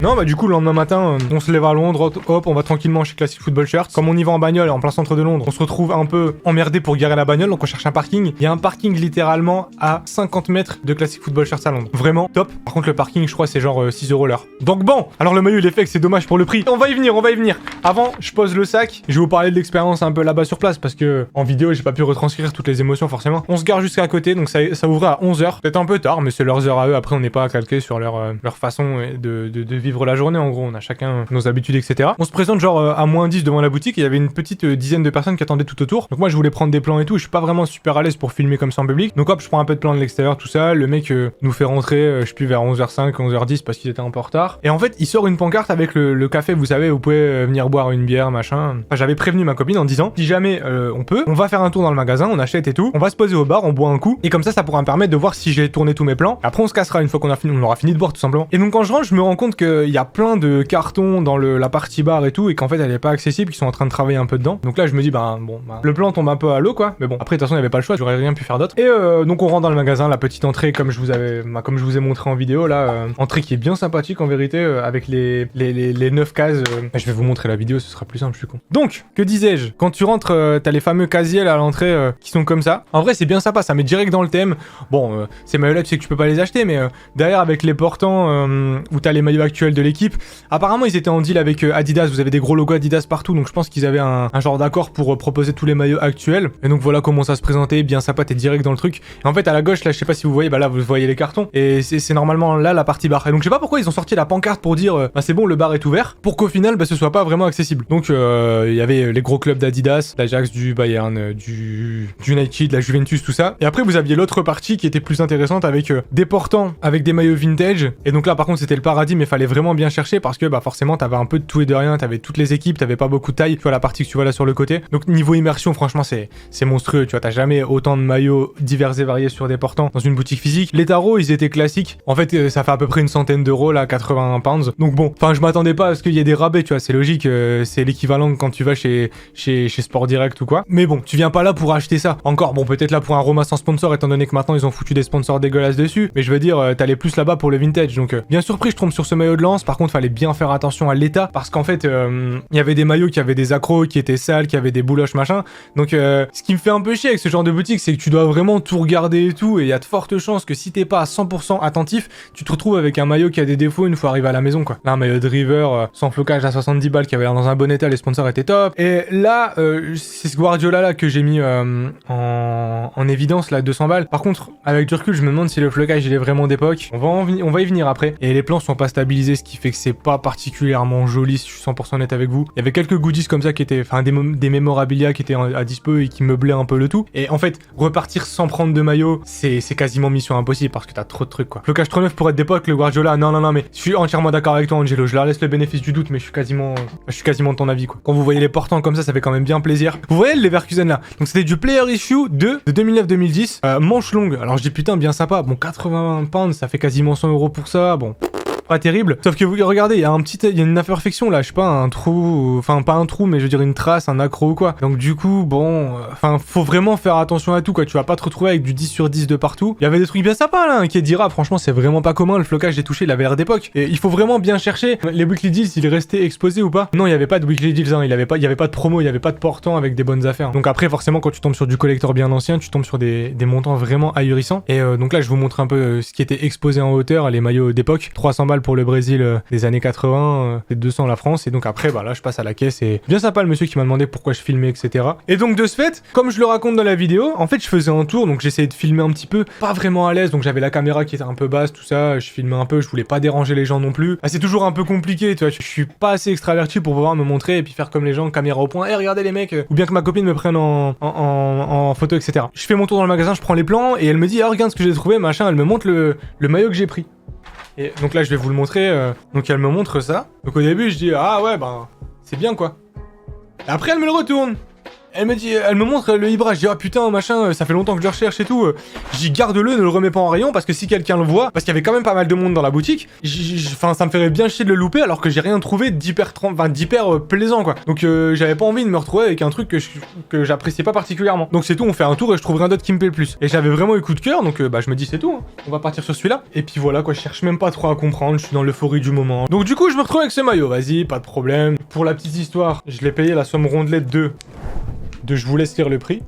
Non, bah du coup, le lendemain matin, on se lève à Londres, hop, on va tranquillement chez Classic Football Shirt. Comme on y va en bagnole, en plein centre de Londres, on se retrouve un peu emmerdé pour garer la bagnole, donc on cherche un parking. Il y a un parking littéralement à 50 mètres de Classic Football Shirt à Londres. Vraiment top. Par contre, le parking, je crois, c'est genre 6 € l'heure. Donc bon, alors le maillot, il est fait, c'est dommage pour le prix. On va y venir, on va y venir. Avant, je pose le sac. Je vais vous parler de l'expérience un peu là-bas sur place, parce que en vidéo, j'ai pas pu retranscrire toutes les émotions, forcément. On se gare jusqu'à côté, donc ça ouvrait à 11h. Peut-être un peu tard, mais c'est leurs heures à eux. Après, on n'est pas calqué sur leur façon de vivre la journée, en gros. On a chacun nos habitudes, etc. On se présente genre à moins 10 devant la boutique et il y avait une petite dizaine de personnes qui attendaient tout autour. Donc moi je voulais prendre des plans et tout, je suis pas vraiment super à l'aise pour filmer comme ça en public. Donc hop, je prends un peu de plans de l'extérieur, tout ça. Le mec nous fait rentrer, je sais plus, vers 11h05, 11h10 parce qu'il était un peu en retard. Et en fait, il sort une pancarte avec le café, vous savez, vous pouvez venir boire une bière, machin. Enfin, j'avais prévenu ma copine en disant, si jamais on peut, on va faire un tour dans le magasin, on achète et tout. On va se poser au bar, on boit un coup. Et comme ça pourra me permettre de voir si j'ai tourné tous mes plans. Après, on se cassera une fois qu'on aura fini de boire tout simplement. Et donc quand je rentre, je me rends compte qu'il y a plein de cartons dans la partie bar et tout, et qu'en fait elle est pas accessible, qu'ils sont en train de travailler un peu dedans. Donc là je me dis le plan tombe un peu à l'eau quoi, mais bon, après de toute façon il y avait pas le choix, j'aurais rien pu faire d'autre. Et donc on rentre dans le magasin, la petite entrée comme je vous ai montré en vidéo là, entrée qui est bien sympathique en vérité, avec les 9 cases. Je vais vous montrer la vidéo, ce sera plus simple, je suis con. Donc, que disais-je, quand tu rentres, t'as les fameux casiers là à l'entrée qui sont comme ça. En vrai c'est bien sympa, ça met direct dans le thème. Bon, ces maillots là tu sais que tu peux pas les acheter, mais derrière avec les portants où t'as les maillots actuels de l'équipe, apparemment ils étaient en deal avec Adidas, vous avez des gros logos Adidas partout, donc je pense qu'ils avaient un genre d'accord pour proposer tous les maillots actuels. Et donc voilà comment ça se présentait, bien sympa, t'es direct dans le truc. Et en fait à la gauche là, je sais pas si vous voyez, bah là vous voyez les cartons, et c'est normalement là la partie bar. Et donc je sais pas pourquoi ils ont sorti la pancarte pour dire c'est bon, le bar est ouvert, pour qu'au final ce soit pas vraiment accessible. Donc il y avait les gros clubs d'Adidas, l'Ajax, du Bayern, du United, de la Juventus, tout ça. Et après vous aviez l'autre partie qui était plus intéressante avec des portants avec des maillots vintage. Et donc là par contre c'était le paradis, mais fallait vraiment bien chercher parce que forcément t'avais un peu de tout et de rien, t'avais toutes les équipes, t'avais pas beaucoup de taille, tu vois la partie que tu vois là sur le côté. Donc niveau immersion franchement c'est monstrueux, tu vois, t'as jamais autant de maillots divers et variés sur des portants dans une boutique physique. Les tarots ils étaient classiques, en fait ça fait à peu près une centaine d'euros là, 80 pounds. Donc bon, enfin je m'attendais pas à ce qu'il y ait des rabais, tu vois, c'est logique, c'est l'équivalent quand tu vas chez Sport Direct ou quoi. Mais bon, tu viens pas là pour acheter ça. Encore bon, peut-être là pour un Roma sans sponsor, étant donné que maintenant ils ont foutu des sponsors dégueulasses dessus, mais je veux dire t'allais plus là-bas pour le vintage. Donc bien surpris je tombe sur ce maillot de Lens. Par contre fallait bien faire attention à l'état, parce qu'en fait il y avait des maillots qui avaient des accros, qui étaient sales, qui avaient des bouloches machin. Donc ce qui me fait un peu chier avec ce genre de boutique, c'est que tu dois vraiment tout regarder et tout, et il y a de fortes chances que si t'es pas à 100% attentif, tu te retrouves avec un maillot qui a des défauts une fois arrivé à la maison quoi. Là un maillot de River sans flocage à 70 balles qui avait l'air dans un bon état, les sponsors étaient top. Et là c'est ce Guardiola là que j'ai mis en évidence là, 200 balles. Par contre avec du recul je me demande si le flocage il est vraiment d'époque. On va y venir après. Et les plans sont pas stabilisés, ce qui fait que c'est pas particulièrement joli, si je suis 100% net avec vous. Il y avait quelques goodies comme ça qui étaient, enfin des mémorabilia qui étaient à dispo et qui meublaient un peu le tout. Et en fait, repartir sans prendre de maillot, c'est quasiment mission impossible parce que t'as trop de trucs quoi. Flocage trop neuf pour être d'époque, le Guardiola, non, mais je suis entièrement d'accord avec toi Angelo, je leur laisse le bénéfice du doute, mais je suis quasiment de ton avis quoi. Quand vous voyez les portants comme ça fait quand même bien plaisir. Vous voyez le Leverkusen là, donc c'était du Player Issue 2 de 2009-2010, manche longue. Alors je dis putain bien sympa, bon 80 pounds, ça fait quasiment 100 € pour ça, bon. Pas terrible, sauf que vous regardez, il y a une imperfection là, je sais pas, un trou, enfin pas un trou, mais je veux dire une trace, un accro ou quoi. Donc du coup, bon, enfin faut vraiment faire attention à tout quoi, tu vas pas te retrouver avec du 10 sur 10 de partout. Il y avait des trucs bien sympas là, qui dira, franchement c'est vraiment pas commun, le flocage j'ai touché, il avait l'air d'époque. Et il faut vraiment bien chercher les weekly deals, s'il restait exposé ou pas. Non, il y avait pas de weekly deals, hein, il y avait pas de promo, il y avait pas de portant avec des bonnes affaires. Donc après forcément quand tu tombes sur du collector bien ancien, tu tombes sur des montants vraiment ahurissants. Et donc là je vous montre un peu ce qui était exposé en hauteur, les maillots d'époque, 300 balles pour le Brésil des années 80, 200 la France. Et donc après là je passe à la caisse et bien sympa le monsieur qui m'a demandé pourquoi je filmais, etc. Et donc de ce fait, comme je le raconte dans la vidéo, en fait je faisais un tour, donc j'essayais de filmer un petit peu, pas vraiment à l'aise, donc j'avais la caméra qui était un peu basse, tout ça, je filmais un peu, je voulais pas déranger les gens non plus. C'est toujours un peu compliqué, tu vois, je suis pas assez extraverti pour pouvoir me montrer et puis faire comme les gens, caméra au point, regardez les mecs, ou bien que ma copine me prenne en photo, etc. Je fais mon tour dans le magasin, je prends les plans et elle me dit regarde ce que j'ai trouvé, machin, elle me montre le maillot que j'ai pris. Et donc là je vais vous le montrer, donc elle me montre ça. Donc au début je dis ah ouais c'est bien quoi. Et après elle me le retourne. Elle me montre le Ibra, je dis ah putain machin, ça fait longtemps que je le recherche et tout. J'y garde-le, ne le remets pas en rayon parce que si quelqu'un le voit, parce qu'il y avait quand même pas mal de monde dans la boutique, enfin ça me ferait bien chier de le louper alors que j'ai rien trouvé d'hyper plaisant quoi. Donc j'avais pas envie de me retrouver avec un truc que j'appréciais pas particulièrement. Donc c'est tout, on fait un tour et je trouve rien d'autre qui me plaît le plus. Et j'avais vraiment eu coup de cœur, donc je me dis c'est tout, hein. On va partir sur celui-là. Et puis voilà quoi, je cherche même pas trop à comprendre, je suis dans l'euphorie du moment. Donc du coup je me retrouve avec ce maillot, vas-y, pas de problème. Pour la petite histoire, je l'ai payé la somme rondelette de je vous laisse lire le prix.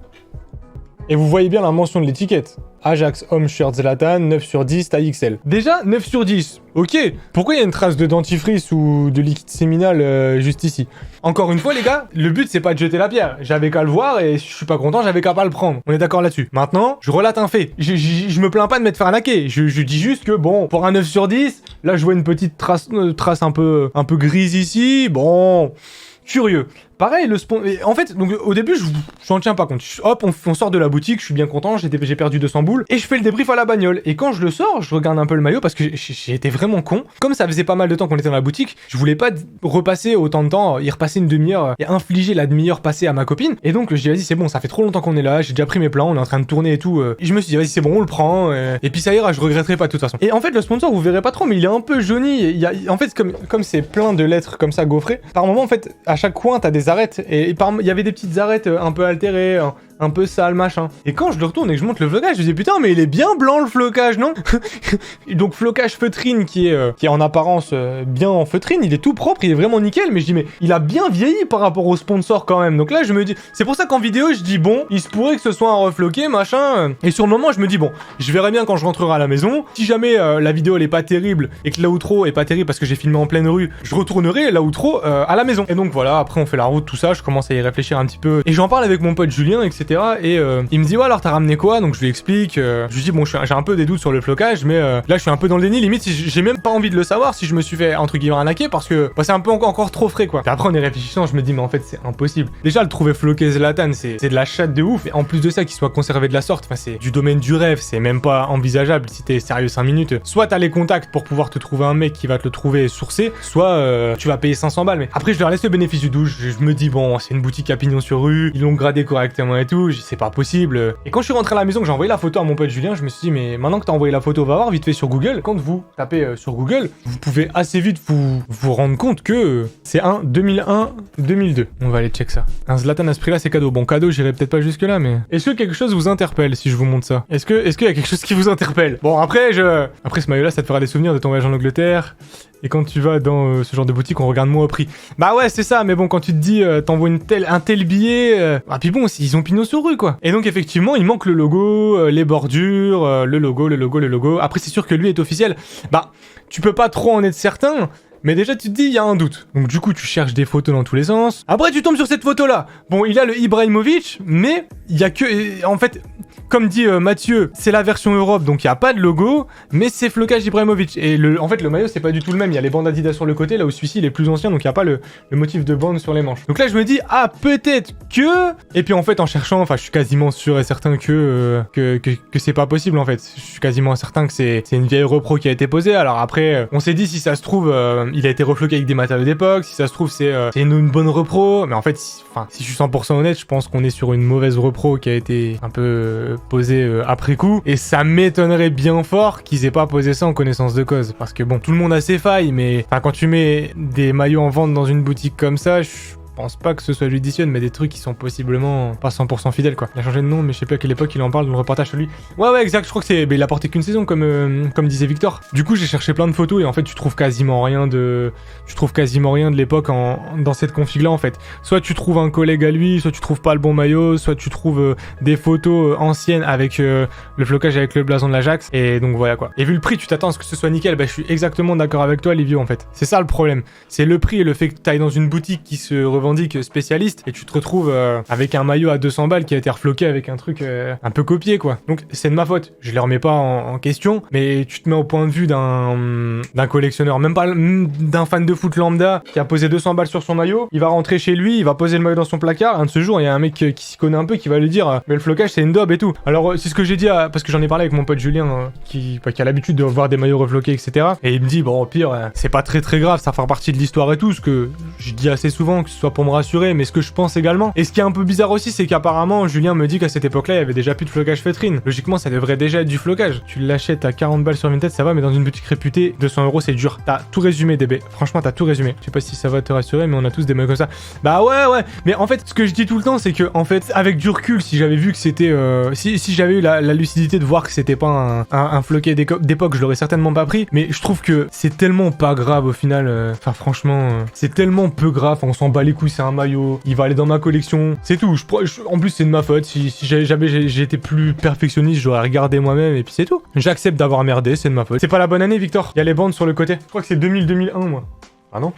Et vous voyez bien la mention de l'étiquette. Ajax Home Shirt Zlatan, 9 sur 10, taille XL. Déjà, 9 sur 10. Ok. Pourquoi il y a une trace de dentifrice ou de liquide séminal juste ici? Encore une fois, les gars, le but, c'est pas de jeter la pierre. J'avais qu'à le voir et je suis pas content, j'avais qu'à pas le prendre. On est d'accord là-dessus. Maintenant, je relate un fait. Je me plains pas de m'être fait arnaquer. Je dis juste que, bon, pour un 9 sur 10, là, je vois une petite trace un peu grise ici. Bon, curieux. Pareil, en fait, donc au début, je n'en tiens pas compte. Hop, on sort de la boutique, je suis bien content, j'ai perdu 200 boules, et je fais le débrief à la bagnole. Et quand je le sors, je regarde un peu le maillot, parce que j'ai été vraiment con. Comme ça faisait pas mal de temps qu'on était dans la boutique, je voulais pas repasser autant de temps, y repasser une demi-heure, et infliger la demi-heure passée à ma copine. Et donc, je dis, vas-y, c'est bon, ça fait trop longtemps qu'on est là, j'ai déjà pris mes plans, on est en train de tourner et tout. Et je me suis dit, vas-y, c'est bon, on le prend, et puis ça ira, je regretterai pas de toute façon. Et en fait, le sponsor, vous verrez pas trop, mais il est un peu jauni. En fait, comme c'est plein de lettres comme ça gaufrées, par moment, en fait, à chaque coin, t'as des arêtes, et il y avait des petites arêtes un peu altérées, un peu sales, machin. Et quand je le retourne et que je monte le flocage, je me dis putain, mais il est bien blanc le flocage, non? Donc flocage feutrine qui est en apparence bien en feutrine, il est tout propre, il est vraiment nickel, mais je dis mais il a bien vieilli par rapport au sponsor quand même. Donc là je me dis, c'est pour ça qu'en vidéo je dis bon, il se pourrait que ce soit un refloqué, machin. Et sur le moment je me dis bon, je verrai bien quand je rentrerai à la maison. Si jamais la vidéo elle est pas terrible et que l'outro est pas terrible parce que j'ai filmé en pleine rue, je retournerai l'outro à la maison. Et donc voilà, après on fait la route, tout ça, je commence à y réfléchir un petit peu. Et j'en parle avec mon pote Julien, etc. Et il me dit ouais alors t'as ramené quoi? Donc je lui explique, je lui dis bon j'ai un peu des doutes sur le flocage, mais là je suis un peu dans le déni, limite j'ai même pas envie de le savoir si je me suis fait entre guillemets arnaquer parce que c'est un peu encore trop frais quoi. Et après en y réfléchissant je me dis mais en fait c'est impossible. Déjà le trouver floqué Zlatan c'est de la chatte de ouf, et en plus de ça qu'il soit conservé de la sorte, enfin c'est du domaine du rêve, c'est même pas envisageable si t'es sérieux 5 minutes. Soit t'as les contacts pour pouvoir te trouver un mec qui va te le trouver sourcé, soit tu vas payer 500 balles. Mais après je leur laisse le bénéfice du doute, je me dis bon c'est une boutique à pignon sur rue, ils l'ont gradé correctement et tout, c'est pas possible. Et quand je suis rentré à la maison, que j'ai envoyé la photo à mon pote Julien, je me suis dit mais maintenant que t'as envoyé la photo, va voir vite fait sur Google. Quand vous tapez sur Google, vous pouvez assez vite vous rendre compte que c'est un 2001-2002. On va aller check ça. Un Zlatan à ce prix là c'est cadeau. Bon cadeau j'irai peut-être pas jusque là, mais est-ce que quelque chose vous interpelle si je vous montre ça? Est-ce qu'il y a quelque chose qui vous interpelle? Bon après ce maillot là ça te fera des souvenirs de ton voyage en Angleterre. Et quand tu vas dans ce genre de boutique, on regarde moins au prix. Bah ouais, c'est ça, mais bon, quand tu te dis, t'envoies un tel billet, ah puis bon, ils ont pignon sur rue, quoi. Et donc, effectivement, il manque le logo, les bordures, le logo. Après, c'est sûr que lui est officiel. Bah, tu peux pas trop en être certain, mais déjà, tu te dis, il y a un doute. Donc, du coup, tu cherches des photos dans tous les sens. Après, tu tombes sur cette photo-là. Bon, il a le Ibrahimovic, mais il y a que... En fait... Comme dit Mathieu, c'est la version Europe, donc il n'y a pas de logo, mais c'est flocage Ibrahimovic. Et en fait, le maillot, c'est pas du tout le même. Il y a les bandes Adidas sur le côté, là où celui-ci, il est plus ancien, donc il n'y a pas le motif de bande sur les manches. Donc là, je me dis, ah, peut-être que... Et puis en fait, en cherchant, enfin, je suis quasiment sûr et certain que c'est pas possible, en fait. Je suis quasiment certain que c'est une vieille repro qui a été posée. Alors après, on s'est dit, si ça se trouve, il a été refloqué avec des matériaux d'époque. Si ça se trouve, c'est une bonne repro. Mais en fait, si je suis 100% honnête, je pense qu'on est sur une mauvaise repro qui a été un peu... posé après coup, et ça m'étonnerait bien fort qu'ils aient pas posé ça en connaissance de cause, parce que bon, tout le monde a ses failles, mais quand tu mets des maillots en vente dans une boutique comme ça, je pense pas que ce soit judicieux, mais des trucs qui sont possiblement pas 100% fidèles quoi. Il a changé de nom, mais je sais plus à quelle époque il en parle dans le reportage sur lui. Ouais exact, je crois que c'est... il a porté qu'une saison comme disait Victor. Du coup j'ai cherché plein de photos et en fait tu trouves quasiment rien de l'époque dans cette config là en fait. Soit tu trouves un collègue à lui, soit tu trouves pas le bon maillot, soit tu trouves des photos anciennes avec le flocage avec le blason de l'Ajax, et donc voilà quoi. Et vu le prix tu t'attends à ce que ce soit nickel, bah je suis exactement d'accord avec toi Livio en fait. C'est ça le problème, c'est le prix et le fait que t'ailles dans une boutique qui se revendique spécialiste et tu te retrouves avec un maillot à 200 balles qui a été refloqué avec un truc un peu copié quoi. Donc c'est de ma faute, je les remets pas en question, mais tu te mets au point de vue d'un collectionneur, même pas d'un fan de foot lambda qui a posé 200 balles sur son maillot, il va rentrer chez lui, il va poser le maillot dans son placard, un de ce jour il y a un mec qui s'y connaît un peu qui va lui dire mais le flocage c'est une daube et tout. Alors c'est ce que j'ai dit parce que j'en ai parlé avec mon pote Julien qui a l'habitude de voir des maillots refloqués etc. Et il me dit bon au pire c'est pas très grave, ça fera partie de l'histoire et tout, ce que je dis assez souvent, que ce soit soit pour me rassurer, mais ce que je pense également. Et ce qui est un peu bizarre aussi, c'est qu'apparemment, Julien me dit qu'à cette époque-là, il y avait déjà plus de flocage feutrine. Logiquement, ça devrait déjà être du flocage. Tu l'achètes à 40 balles sur Vinted, ça va, mais dans une boutique réputée, 200 €, c'est dur. T'as tout résumé, DB. Franchement, t'as tout résumé. Je sais pas si ça va te rassurer, mais on a tous des mecs comme ça. Bah ouais. Mais en fait, ce que je dis tout le temps, c'est que, en fait, avec du recul, si j'avais vu que c'était... si j'avais eu la lucidité de voir que c'était pas un floquet d'époque, je l'aurais certainement pas pris. Mais je trouve que c'est tellement pas grave au final. Enfin, franchement, c'est tellement peu grave. On s'en bat les couilles, c'est un maillot. Il va aller dans ma collection. C'est tout. En plus, c'est de ma faute. Si j'ai été plus perfectionniste, j'aurais regardé moi-même et puis c'est tout. J'accepte d'avoir merdé, c'est de ma faute. C'est pas la bonne année, Victor. Il y a les bandes sur le côté. Je crois que c'est 2000-2001, moi. Ah non?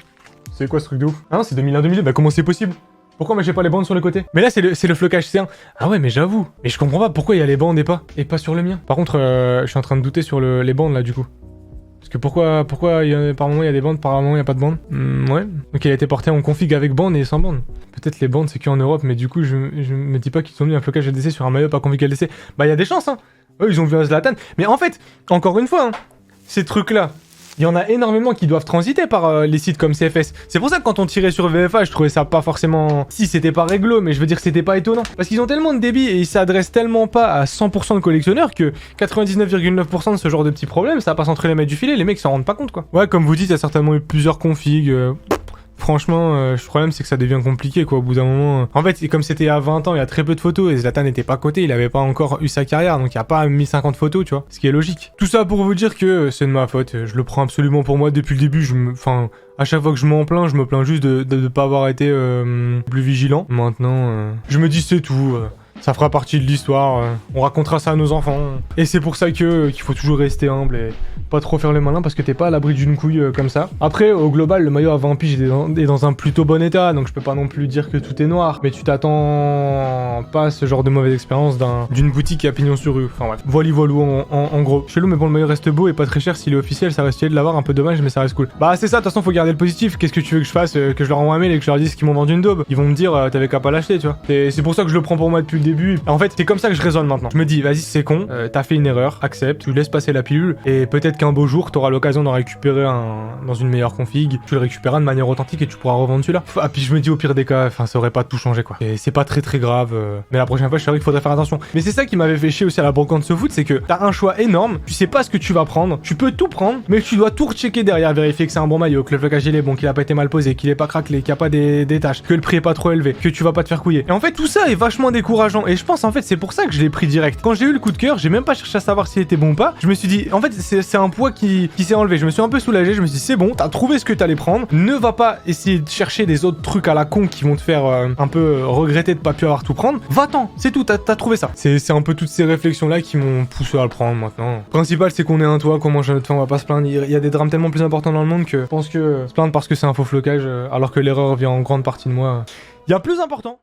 C'est quoi ce truc de ouf? Ah non, c'est 2001-2002. Bah comment c'est possible? Pourquoi moi j'ai pas les bandes sur le côté? Mais là c'est le flocage C1. Ah ouais mais j'avoue. Mais je comprends pas pourquoi il y a les bandes et pas sur le mien. Par contre je suis en train de douter sur les bandes là du coup. Parce que pourquoi par moment il y a des bandes, par moment il y a pas de bandes. Ouais. Donc il a été porté en config avec bandes et sans bandes. Peut-être les bandes c'est qu'en Europe, mais du coup je me dis pas qu'ils ont mis un flocage LDC sur un maillot pas config LDC. Bah il y a des chances hein. Eux ils ont vu un Zlatan. Mais en fait, encore une fois, hein, ces trucs là. Il y en a énormément qui doivent transiter par les sites comme CFS. C'est pour ça que quand on tirait sur VFA, je trouvais ça pas forcément... Si, c'était pas réglo, mais je veux dire c'était pas étonnant. Parce qu'ils ont tellement de débit et ils s'adressent tellement pas à 100% de collectionneurs que 99,9% de ce genre de petits problèmes, ça va pas s'entre les mains du filet, les mecs s'en rendent pas compte quoi. Ouais, comme vous dites, il y a certainement eu plusieurs configs... Franchement, le problème c'est que ça devient compliqué quoi au bout d'un moment. En fait, comme c'était à 20 ans, il y a très peu de photos et Zlatan n'était pas coté, il avait pas encore eu sa carrière, donc il y a pas 1050 photos, tu vois. Ce qui est logique. Tout ça pour vous dire que c'est de ma faute, je le prends absolument pour moi depuis le début, Enfin, à chaque fois que je m'en plains, je me plains juste de pas avoir été plus vigilant. Maintenant, je me dis c'est tout. Ça fera partie de l'histoire, on racontera ça à nos enfants. Et c'est pour ça qu'il faut toujours rester humble et pas trop faire le malin parce que t'es pas à l'abri d'une couille comme ça. Après, au global, le maillot à 20 piges est dans un plutôt bon état, donc je peux pas non plus dire que tout est noir. Mais tu t'attends pas à ce genre de mauvaise expérience d'une boutique qui a pignon sur rue. Enfin bref, voilou en gros. Chelou, mais bon, le maillot reste beau et pas très cher. S'il est officiel, ça reste stylé de l'avoir, un peu dommage, mais ça reste cool. Bah c'est ça, de toute façon, faut garder le positif. Qu'est-ce que tu veux que je fasse? Que je leur envoie un mail et que je leur dise qu'ils m'ont vendu une daube? Ils vont me dire, t'avais qu'à pas l'acheter, tu vois. C'est pour ça que je le prends pour moi depuis le début. En fait, c'est comme ça que je raisonne maintenant. Je me dis, vas-y, c'est con, t'as fait une erreur, accepte, tu laisses passer la pilule, et peut-être qu'un beau jour, t'auras l'occasion d'en récupérer un dans une meilleure config, tu le récupéreras de manière authentique et tu pourras revendre celui-là. Ah, puis je me dis, au pire des cas, enfin, ça aurait pas tout changé, quoi. Et c'est pas très grave, mais la prochaine fois, je savais qu'il faudrait faire attention. Mais c'est ça qui m'avait fait chier aussi à la brocante ce foot, c'est que t'as un choix énorme, tu sais pas ce que tu vas prendre, tu peux tout prendre, mais tu dois tout rechecker derrière, vérifier que c'est un bon maillot, que le flocage il est bon, qu'il a pas été mal posé, qu'il est pas craquelé, qu'il y a pas des taches, que le prix est pas trop élevé, que tu vas pas te faire couiller. Et en fait, tout ça est vachement décourageant, et je pense en fait, c'est pour ça que je l'ai pris direct. Quand j'ai eu le coup de cœur, j'ai même pas cherché à savoir s'il était bon ou pas. Je me suis dit, en fait, c'est un poids qui s'est enlevé. Je me suis un peu soulagé. Je me suis dit, c'est bon, t'as trouvé ce que t'allais prendre. Ne va pas essayer de chercher des autres trucs à la con qui vont te faire un peu regretter de pas pu avoir tout prendre. Va-t'en, c'est tout, t'as trouvé ça. C'est un peu toutes ces réflexions-là qui m'ont poussé à le prendre maintenant. Le principal, c'est qu'on est un toit, qu'on mange à notre faim, on va pas se plaindre. Il y a des drames tellement plus importants dans le monde que je pense que se plaindre parce que c'est un faux flocage, alors que l'erreur vient en grande partie de moi. Il y a plus important.